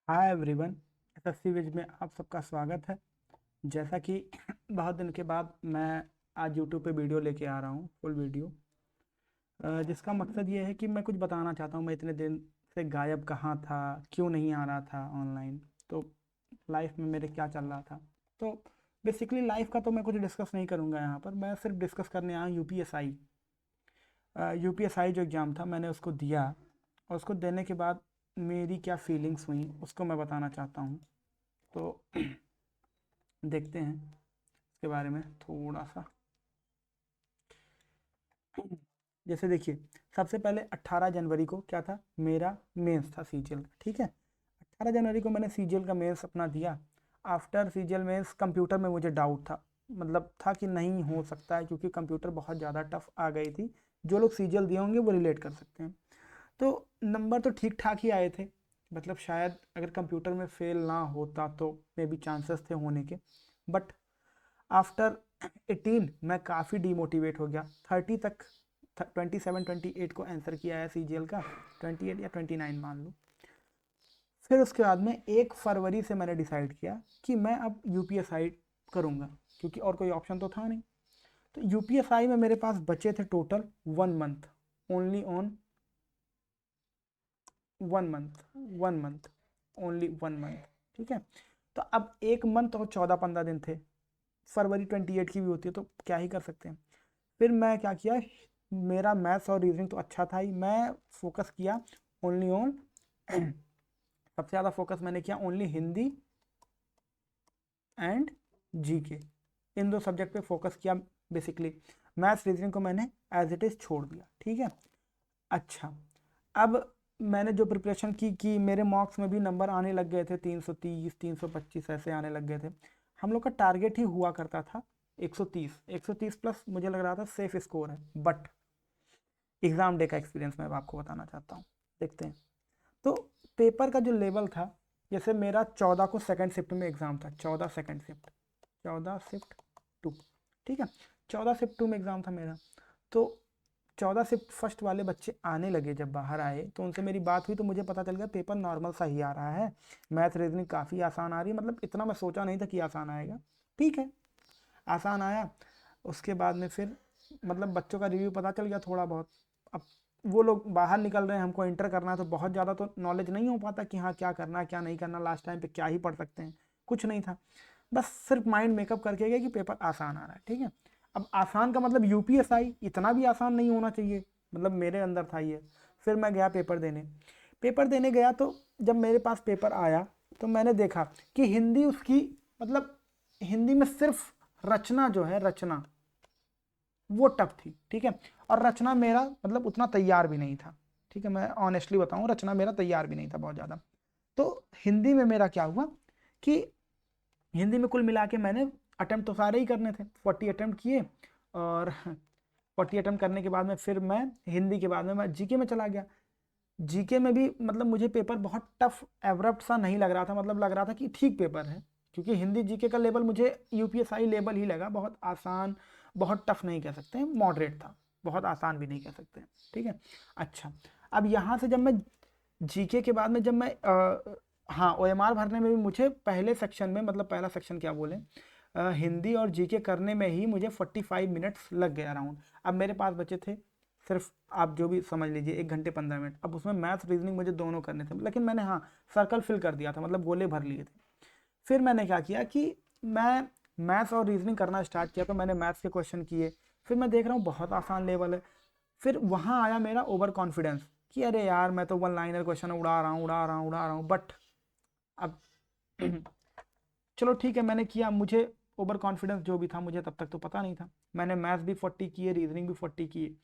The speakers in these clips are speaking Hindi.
Hi everyone. एसएससी विज में आप सबका स्वागत है। जैसा कि बहुत दिन के बाद मैं आज यूट्यूब पे वीडियो लेके आ रहा हूँ, फुल वीडियो, जिसका मकसद ये है कि मैं कुछ बताना चाहता हूँ। मैं इतने दिन से गायब कहाँ था, क्यों नहीं आ रहा था ऑनलाइन, तो लाइफ में मेरे क्या चल रहा था। तो बेसिकली लाइफ का तो मैं कुछ डिस्कस नहीं करूँगा यहाँ पर। मैं सिर्फ डिस्कस करने आया हूँ यूपीएसआई। यूपीएसआई जो एग्ज़ाम था मैंने उसको दिया, और उसको देने के बाद मेरी क्या फीलिंग्स हुई उसको मैं बताना चाहता हूँ। तो देखते हैं इसके बारे में थोड़ा सा। जैसे देखिए, सबसे पहले 18 जनवरी को क्या था, मेरा मेंस था सीजीएल का। ठीक है, 18 जनवरी को मैंने सीजीएल का मेंस अपना दिया। आफ्टर सीजीएल मेंस कंप्यूटर में मुझे डाउट था, मतलब था कि नहीं हो सकता है, क्योंकि कंप्यूटर बहुत ज़्यादा टफ आ गई थी। जो लोग सीजीएल दिए होंगे वो रिलेट कर सकते हैं। तो नंबर तो ठीक ठाक ही आए थे, मतलब शायद अगर कंप्यूटर में फेल ना होता तो मे बी चांसेस थे होने के। बट आफ्टर 18 मैं काफ़ी डीमोटिवेट हो गया। 30 तक, 27 28 को आंसर किया है सीजीएल का, 28 या 29 मान लो। फिर उसके बाद में 1 फरवरी से मैंने डिसाइड किया कि मैं अब यूपीएसआई करूँगा, क्योंकि और कोई ऑप्शन तो था नहीं। तो यूपीएसआई में मेरे पास बचे थे total 1 month, only on 1 month, 1 month, only 1 month. ठीक है, तो अब 1 मंथ और 14-15 दिन थे। फरवरी 28 की भी होती है तो क्या ही कर सकते हैं। फिर मैं क्या किया, मेरा मैथ्स और रीजनिंग तो अच्छा था ही, मैं फोकस किया ओनली ऑन सबसे ज़्यादा फोकस मैंने किया ओनली हिंदी एंड जीके, इन दो सब्जेक्ट पे फोकस किया बेसिकली। मैथ्स रीजनिंग को मैंने एज इट इज़ छोड़ दिया। ठीक है, अच्छा, अब मैंने जो प्रिपरेशन की कि मेरे मार्क्स में भी नंबर आने लग गए थे, 330 325 ऐसे आने लग गए थे। हम लोग का टारगेट ही हुआ करता था 130, 130 प्लस मुझे लग रहा था सेफ स्कोर है। बट एग्ज़ाम डे का एक्सपीरियंस मैं अब आपको बताना चाहता हूँ, देखते हैं। तो पेपर का जो लेवल था, जैसे मेरा 14 को सेकंड शिफ्ट में एग्ज़ाम था, 14 सेकंड शिफ्ट, 14 शिफ्ट 2। ठीक है, 14 शिफ्ट 2 में एग्ज़ाम था मेरा। तो 14 शिफ्ट फर्स्ट वाले बच्चे आने लगे, जब बाहर आए तो उनसे मेरी बात हुई तो मुझे पता चल गया पेपर नॉर्मल सा ही आ रहा है। मैथ रीजनिंग काफ़ी आसान आ रही है, मतलब इतना मैं सोचा नहीं था कि आसान आएगा। ठीक है, आसान आया। उसके बाद में फिर मतलब बच्चों का रिव्यू पता चल गया थोड़ा बहुत। अब वो लोग बाहर निकल रहे हैं, हमको इंटर करना है, तो बहुत ज़्यादा तो नॉलेज नहीं हो पाता कि हाँ क्या करना है क्या नहीं करना, लास्ट टाइम पे क्या ही पढ़ सकते हैं, कुछ नहीं था। बस सिर्फ माइंड मेकअप करके गया कि पेपर आसान आ रहा है। ठीक है, अब आसान का मतलब यूपीएसआई इतना भी आसान नहीं होना चाहिए, मतलब मेरे अंदर था ये। फिर मैं गया पेपर देने गया, तो जब मेरे पास पेपर आया तो मैंने देखा कि हिंदी उसकी, मतलब हिंदी में सिर्फ रचना जो है, रचना वो टफ थी। ठीक है, और रचना मेरा मतलब उतना तैयार भी नहीं था। ठीक है, मैं ऑनेस्टली बताऊं, रचना मेरा तैयार भी नहीं था बहुत ज़्यादा। तो हिंदी में मेरा क्या हुआ कि हिंदी में कुल मिला के मैंने अटेम्प्ट तो सारे ही करने थे, 40 अटेम्प्ट किए। और 40 अटेम्प्ट करने के बाद में फिर मैं हिंदी के बाद में मैं जीके में चला गया। जीके में भी मतलब मुझे पेपर बहुत टफ एवरप्ट सा नहीं लग रहा था, मतलब लग रहा था कि ठीक पेपर है, क्योंकि हिंदी जीके का लेवल मुझे यूपीएसआई लेवल ही लगा, बहुत आसान, बहुत टफ नहीं कह सकते हैं, मॉडरेट था, बहुत आसान भी नहीं कह सकते हैं। ठीक है, अच्छा, अब यहाँ से जब मैं जीके के बाद में जब मैं हाँ, ओएमआर भरने में भी मुझे पहले सेक्शन में, मतलब पहला सेक्शन क्या बोले, हिंदी और जीके करने में ही मुझे 45 मिनट्स लग गया अराउंड। अब मेरे पास बचे थे सिर्फ, आप जो भी समझ लीजिए, 1 घंटे 15 मिनट। अब उसमें मैथ्स रीजनिंग मुझे दोनों करने थे, लेकिन मैंने हाँ सर्कल फिल कर दिया था, मतलब गोले भर लिए थे। फिर मैंने क्या किया कि मैं मैथ्स और रीजनिंग करना स्टार्ट किया, तो मैंने मैथ्स के क्वेश्चन किए। फिर मैं देख रहा हूँ बहुत आसान लेवल है। फिर वहाँ आया मेरा ओवर कॉन्फिडेंस कि अरे यार मैं तो वन लाइनर क्वेश्चन उड़ा रहा हूँ, उड़ा रहा हूँ, उड़ा रहा हूँ। बट अब चलो ठीक है, मैंने किया। मुझे ओवर कॉन्फिडेंस जो भी था, मुझे तब तक तो पता नहीं था। मैंने मैथ्स भी 40 किए, रीजनिंग भी 40 किए।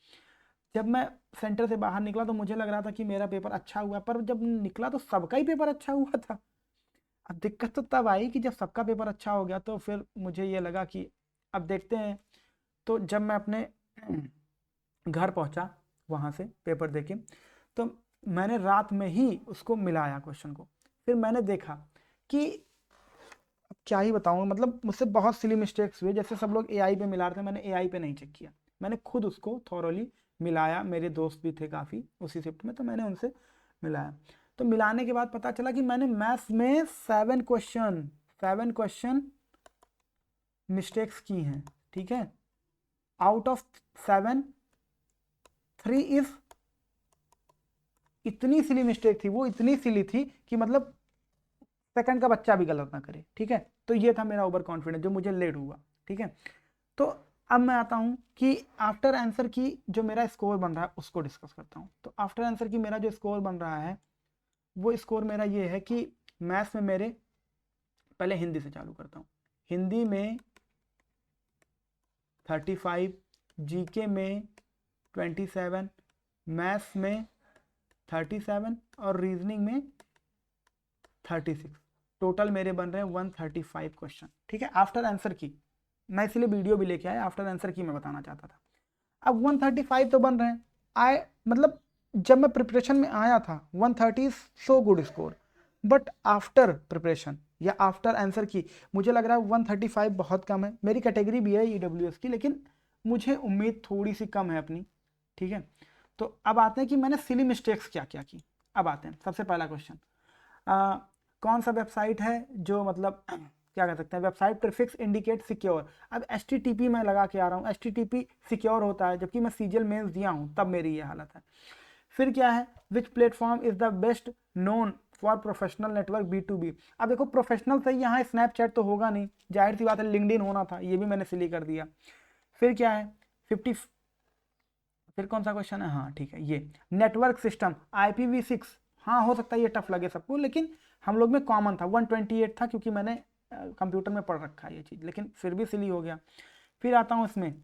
जब मैं सेंटर से बाहर निकला तो मुझे लग रहा था कि मेरा पेपर अच्छा हुआ, पर जब निकला तो सबका ही पेपर अच्छा हुआ था। अब दिक्कत तो तब आई कि जब सबका पेपर अच्छा हो गया तो फिर मुझे ये लगा कि अब देखते हैं। तो जब मैं अपने घर पहुंचा वहाँ से पेपर देके, तो मैंने रात में ही उसको मिलाया क्वेश्चन को। फिर मैंने देखा कि अब क्या ही बताऊँ, मतलब मुझसे बहुत सिली मिस्टेक्स हुए। जैसे सब लोग एआई पे मिला रहे थे, मैंने एआई पे नहीं चेक किया, मैंने खुद उसको थॉरोली मिलाया। मेरे दोस्त भी थे काफ़ी उसी शिफ्ट में, तो मैंने उनसे मिलाया। तो मिलाने के बाद पता चला कि मैंने मैथ्स में 7 क्वेश्चन मिस्टेक्स की हैं, ठीक है। आउट ऑफ 7 3 इज, इतनी सिली मिस्टेक थी वो, इतनी सिली थी कि मतलब सेकंड का बच्चा भी गलत ना करे, ठीक है। तो ये था मेरा ओवर कॉन्फिडेंस जो मुझे लेट हुआ, ठीक है। तो अब मैं आता हूँ कि आफ्टर आंसर की जो मेरा स्कोर बन रहा है उसको डिस्कस करता हूँ। तो आफ्टर आंसर की मेरा जो स्कोर बन रहा है वो स्कोर मेरा ये है कि मैथ्स में मेरे, पहले हिंदी से चालू करता हूँ, हिंदी में 35, जीके में 27, मैथ्स में 37 और रीजनिंग में 36। टोटल मेरे बन रहे हैं 135 क्वेश्चन, ठीक है। आफ्टर आंसर की मैं इसलिए वीडियो भी लेके आया, आफ्टर आंसर की मैं बताना चाहता था। अब 135 तो बन रहे हैं, मतलब जब मैं प्रिपरेशन में आया था 130 so good score, but after preparation या आफ्टर आंसर की मुझे लग रहा है 135 बहुत कम है। मेरी कैटेगरी भी है EWS की, लेकिन मुझे उम्मीद थोड़ी सी कम है अपनी, ठीक है। तो अब आते हैं कि मैंने सिली मिस्टेक्स क्या क्या की। अब आते हैं, सबसे पहला क्वेश्चन, कौन सा वेबसाइट है जो मतलब क्या कह सकते हैं, वेबसाइट प्रीफिक्स इंडिकेट सिक्योर। अब HTTP मैं लगा के आ रहा हूँ, HTTP सिक्योर होता है, जबकि मैं CGL मेंस दिया हूँ तब मेरी ये हालत है। फिर क्या है, which platform is the best known for professional network B2B। अब देखो प्रोफेशनल से यहाँ स्नैपचैट तो होगा नहीं, जाहिर सी बात है लिंक्डइन होना था, ये भी मैंने सिली कर दिया। फिर क्या है 50, फिर कौन सा क्वेश्चन है, हाँ ठीक है, ये नेटवर्क सिस्टम IPv6। हाँ हो सकता है ये टफ लगे सबको, लेकिन हम लोग में कॉमन था, 128 था क्योंकि मैंने कंप्यूटर में पढ़ रखा है ये चीज़, लेकिन फिर भी सिली हो गया। फिर आता हूँ इसमें,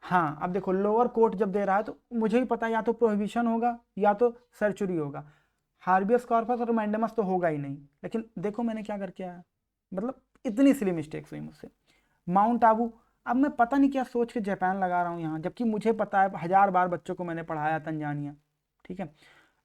हाँ अब देखो लोअर कोर्ट जब दे रहा है तो मुझे भी पता है या तो प्रोहिबिशन होगा या तो सर्चुरी होगा, हार्बियस कॉर्पस और मैंडेमस तो होगा ही नहीं। लेकिन देखो मैंने क्या करके आया, मतलब इतनी सिली मिस्टेक्स हुई मुझसे। माउंट आबू, अब मैं पता नहीं क्या सोच के जापान लगा रहा हूँ यहाँ, जबकि मुझे पता है 1000 बार बच्चों को मैंने पढ़ाया तंजानिया, ठीक है।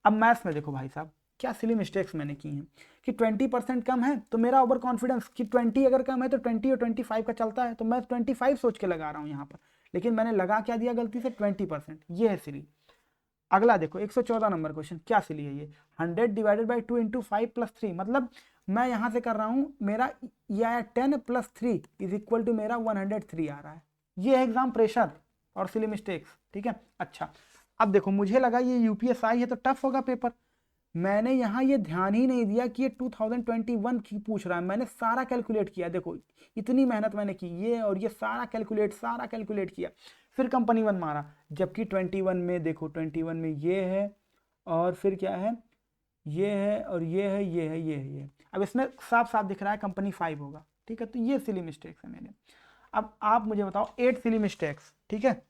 अब मैथ्स में देखो भाई साहब क्या सिली मिस्टेक्स मैंने की हैं कि 20% कम है तो मेरा ओवर कॉन्फिडेंस कि 20 अगर कम है तो 20 और 25 का चलता है, तो मैं 25 सोच के लगा रहा हूँ यहाँ पर, लेकिन मैंने लगा क्या दिया गलती से 20%, ये है सिली। अगला देखो 114 नंबर क्वेश्चन, क्या सिली है ये, 100 डिवाइडेड बाई 2 इंटू 5 प्लस 3, मतलब मैं यहाँ से कर रहा हूँ मेरा यह 10 प्लस 3 इज इक्वल टू मेरा 103 आ रहा है। ये है एग्जाम प्रेशर और सिली मिस्टेक्स, ठीक है। अच्छा अब देखो मुझे लगा ये UPSI है तो टफ होगा पेपर, मैंने यहाँ ये ध्यान ही नहीं दिया कि ये 2021 की पूछ रहा है। मैंने सारा कैलकुलेट किया, देखो इतनी मेहनत मैंने की, ये और ये सारा कैलकुलेट किया, फिर कंपनी 1 मारा, जबकि 21 में देखो 21 में ये है और फिर क्या है, ये है और ये है, ये है, ये है, ये। अब इसमें साफ साफ दिख रहा है कंपनी 5 होगा, ठीक है। तो ये सिली मिस्टेक्स है मेरे। अब आप मुझे बताओ 8 सिली मिस्टेक्स, ठीक है।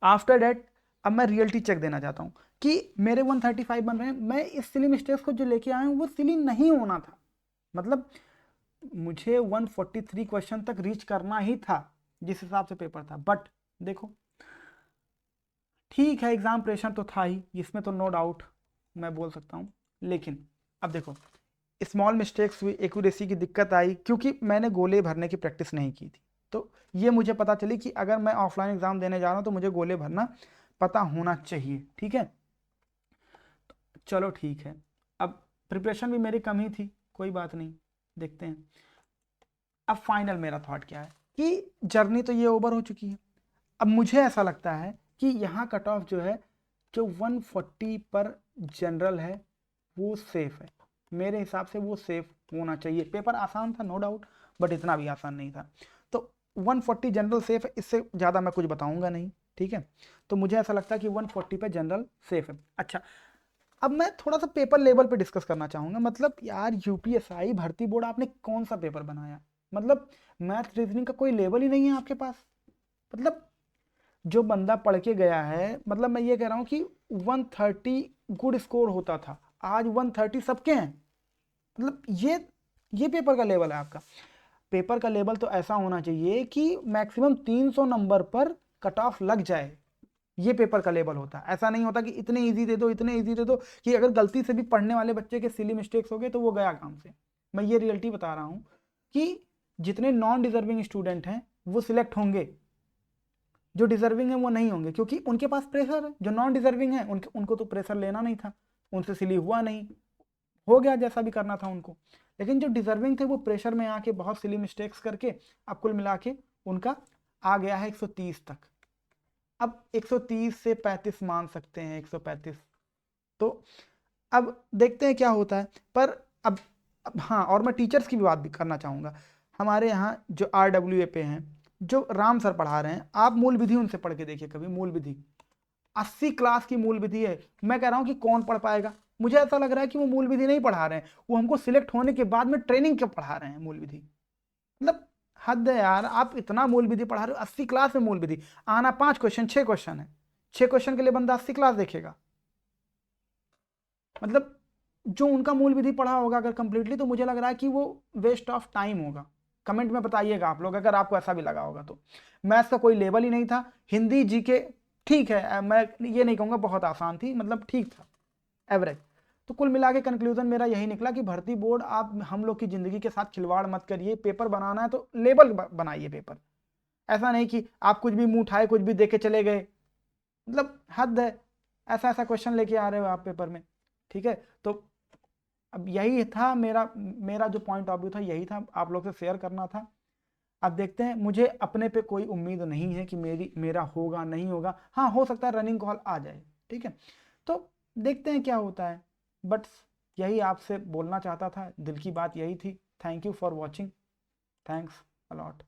आफ्टर डेट अब मैं रियलिटी चेक देना चाहता हूँ कि मेरे 135 बन रहे हैं, मैं इस सिली मिस्टेक्स को जो लेके आया हूँ वो सिली नहीं होना था, मतलब मुझे 143 क्वेश्चन तक रीच करना ही था जिस हिसाब से पेपर था। बट देखो ठीक है एग्जाम प्रेशर तो था ही, इसमें तो नो डाउट मैं बोल सकता हूँ, लेकिन अब देखो स्मॉल मिस्टेक्स हुई, एक्यूरेसी की दिक्कत आई क्योंकि मैंने गोले भरने की प्रैक्टिस नहीं की थी। तो ये मुझे पता चली कि अगर मैं ऑफलाइन एग्जाम देने जा रहा हूँ तो मुझे गोले भरना पता होना चाहिए, ठीक है। चलो ठीक है, अब प्रिपरेशन भी मेरी कम ही थी, कोई बात नहीं, देखते हैं। अब फाइनल मेरा थॉट क्या है कि जर्नी तो ये ओवर हो चुकी है। अब मुझे ऐसा लगता है कि यहाँ कट ऑफ जो है, जो 140 पर जनरल है वो सेफ है, मेरे हिसाब से वो सेफ होना चाहिए। पेपर आसान था नो डाउट, बट इतना भी आसान नहीं था। तो 140 जनरल सेफ है, इससे ज़्यादा मैं कुछ बताऊंगा नहीं, ठीक है। तो मुझे ऐसा लगता है कि 140 पे जनरल सेफ है। अच्छा अब मैं थोड़ा सा पेपर लेवल पे डिस्कस करना चाहूँगा, मतलब यार UPSI भर्ती बोर्ड आपने कौन सा पेपर बनाया, मतलब मैथ रीजनिंग का कोई लेवल ही नहीं है आपके पास। मतलब जो बंदा पढ़ के गया है, मतलब मैं ये कह रहा हूँ कि 130 गुड स्कोर होता था, आज 130 सबके हैं, मतलब ये पेपर का लेवल है आपका। पेपर का लेवल तो ऐसा होना चाहिए कि मैक्सिमम 300 नंबर पर कट ऑफ लग जाए, ये पेपर का लेवल होता है। ऐसा नहीं होता कि इतने इजी दे दो, इतने इजी दे दो कि अगर गलती से भी पढ़ने वाले बच्चे के सिली मिस्टेक्स हो गए तो वो गया काम से। मैं ये रियलिटी बता रहा हूँ कि जितने नॉन डिजर्विंग स्टूडेंट हैं वो सिलेक्ट होंगे, जो डिजर्विंग है वो नहीं होंगे, क्योंकि उनके पास प्रेशर है। जो नॉन डिजर्विंग है उनको तो प्रेशर लेना नहीं था, उनसे सिली हुआ नहीं, हो गया जैसा भी करना था उनको। लेकिन जो डिजर्विंग थे वो प्रेशर में आके बहुत सिली मिस्टेक्स करके अब कुल मिला के उनका आ गया है 130 तक। अब 130 से 35 मान सकते हैं, 135। तो अब देखते हैं क्या होता है। पर अब हाँ, और मैं टीचर्स की भी बात भी करना चाहूँगा। हमारे यहाँ जो RWA पे हैं, जो राम सर पढ़ा रहे हैं, आप मूल विधि उनसे पढ़ के देखिए कभी। मूल विधि 80 क्लास की मूल विधि है। मैं कह रहा हूँ कि कौन पढ़ पाएगा? मुझे ऐसा लग रहा है कि वो मूल विधि नहीं पढ़ा रहे हैं, वो हमको सिलेक्ट होने के बाद में ट्रेनिंग के पढ़ा रहे हैं मूल विधि। मतलब हद है यार, आप इतना मूल विधि पढ़ा रहे हो, 80 क्लास में मूल विधि आना 5 क्वेश्चन 6 क्वेश्चन है, 6 क्वेश्चन के लिए बंदा 80 क्लास देखेगा। मतलब जो उनका मूल विधि पढ़ा होगा अगर कंप्लीटली, तो मुझे लग रहा है कि वो वेस्ट ऑफ टाइम होगा। कमेंट में बताइएगा आप लोग अगर आपको ऐसा भी लगा होगा तो। मैथ्स का कोई लेवल ही नहीं था। हिंदी जीके ठीक है, मैं ये नहीं कहूँगा बहुत आसान थी, मतलब ठीक था, एवरेज। तो कुल मिला के कंक्लूजन मेरा यही निकला कि भर्ती बोर्ड, आप हम लोग की ज़िंदगी के साथ खिलवाड़ मत करिए। पेपर बनाना है तो लेवल बनाइए पेपर, ऐसा नहीं कि आप कुछ भी मुंह उठाए कुछ भी दे के चले गए। मतलब हद है, ऐसा ऐसा क्वेश्चन लेके आ रहे हो आप पेपर में। ठीक है, तो अब यही था मेरा मेरा जो पॉइंट ऑफ व्यू था, यही था आप लोग से शेयर करना था। अब देखते हैं, मुझे अपने पे कोई उम्मीद नहीं है कि मेरा होगा नहीं होगा। हाँ, हो सकता है रनिंग कॉल आ जाए, ठीक है, तो देखते हैं क्या होता है। बट यही आपसे बोलना चाहता था, दिल की बात यही थी। Thank you for watching, thanks a lot.